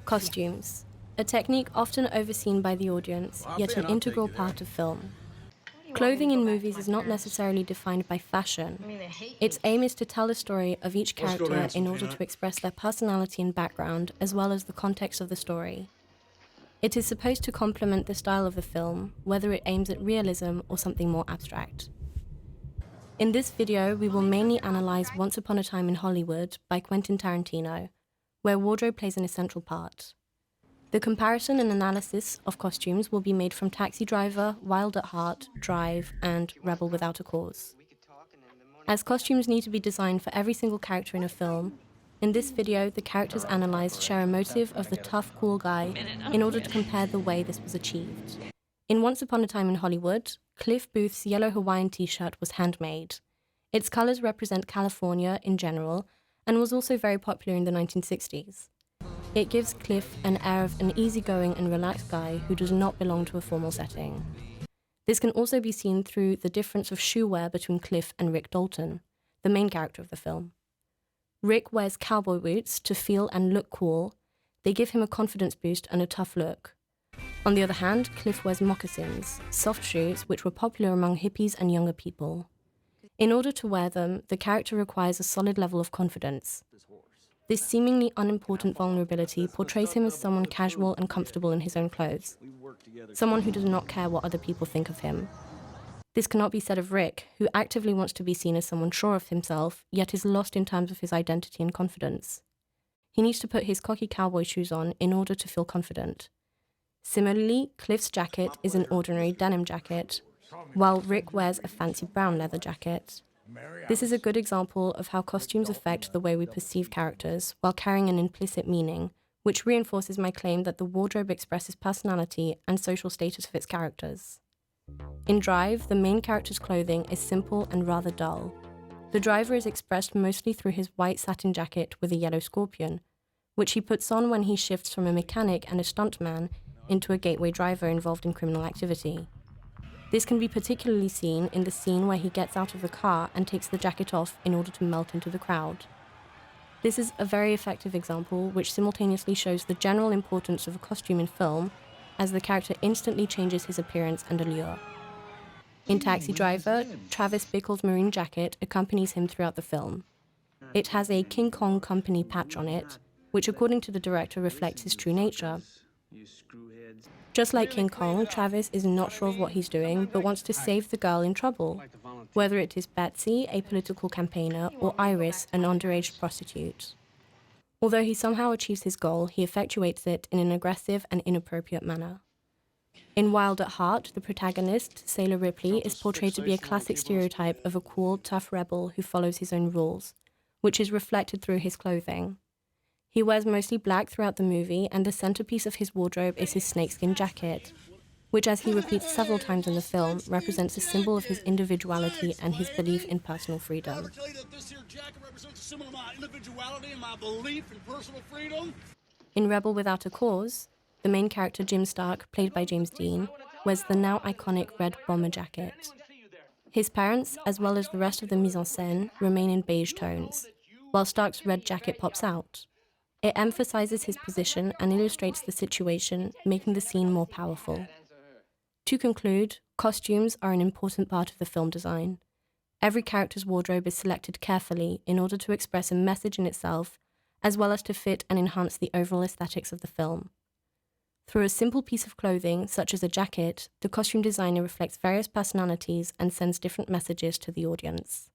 Costumes. A technique often overseen by the audience, yet an integral part of film. Clothing in movies is not necessarily defined by fashion. Its aim is to tell a story of each character in order to express their personality and background, as well as the context of the story. It is supposed to complement the style of the film, whether it aims at realism or something more abstract. In this video, we will mainly analyze Once Upon a Time in Hollywood by Quentin Tarantino, where wardrobe plays an essential part. The comparison and analysis of costumes will be made from Taxi Driver, Wild at Heart, Drive, and Rebel Without a Cause. As costumes need to be designed for every single character in a film, in this video, the characters analyzed share a motive of the tough, cool guy in order to compare the way this was achieved. In Once Upon a Time in Hollywood, Cliff Booth's yellow Hawaiian t-shirt was handmade. Its colors represent California in general, and was also very popular in the 1960s. It gives Cliff an air of an easygoing and relaxed guy who does not belong to a formal setting. This can also be seen through the difference of shoe wear between Cliff and Rick Dalton, the main character of the film. Rick wears cowboy boots to feel and look cool. They give him a confidence boost and a tough look. On the other hand, Cliff wears moccasins, soft shoes which were popular among hippies and younger people. In order to wear them, the character requires a solid level of confidence. This seemingly unimportant vulnerability portrays him as someone casual and comfortable in his own clothes, someone who does not care what other people think of him. This cannot be said of Rick, who actively wants to be seen as someone sure of himself, yet is lost in terms of his identity and confidence. He needs to put his cocky cowboy shoes on in order to feel confident. Similarly, Cliff's jacket is an ordinary denim jacket, while Rick wears a fancy brown leather jacket. This is a good example of how costumes affect the way we perceive characters, while carrying an implicit meaning, which reinforces my claim that the wardrobe expresses personality and social status of its characters. In Drive, the main character's clothing is simple and rather dull. The driver is expressed mostly through his white satin jacket with a yellow scorpion, which he puts on when he shifts from a mechanic and a stuntman into a gateway driver involved in criminal activity. This can be particularly seen in the scene where he gets out of the car and takes the jacket off in order to melt into the crowd. This is a very effective example which simultaneously shows the general importance of a costume in film, as the character instantly changes his appearance and allure. In Taxi Driver, Travis Bickle's maroon jacket accompanies him throughout the film. It has a King Kong Company patch on it, which according to the director reflects his true nature. Just like King Kong, Travis is not sure of what he's doing, but wants to save the girl in trouble, whether it is Betsy, a political campaigner, or Iris, an underage prostitute. Although he somehow achieves his goal, he effectuates it in an aggressive and inappropriate manner. In Wild at Heart, the protagonist, Sailor Ripley, is portrayed to be a classic stereotype of a cool, tough rebel who follows his own rules, which is reflected through his clothing. He wears mostly black throughout the movie, and the centerpiece of his wardrobe is his snakeskin jacket, which, as he repeats several times in the film, represents a symbol of his individuality and his belief in personal freedom. In Rebel Without a Cause, the main character Jim Stark, played by James Dean, wears the now iconic red bomber jacket. His parents, as well as the rest of the mise en scène, remain in beige tones, while Stark's red jacket pops out. It emphasizes his position and illustrates the situation, making the scene more powerful. To conclude, costumes are an important part of the film design. Every character's wardrobe is selected carefully in order to express a message in itself, as well as to fit and enhance the overall aesthetics of the film. Through a simple piece of clothing, such as a jacket, the costume designer reflects various personalities and sends different messages to the audience.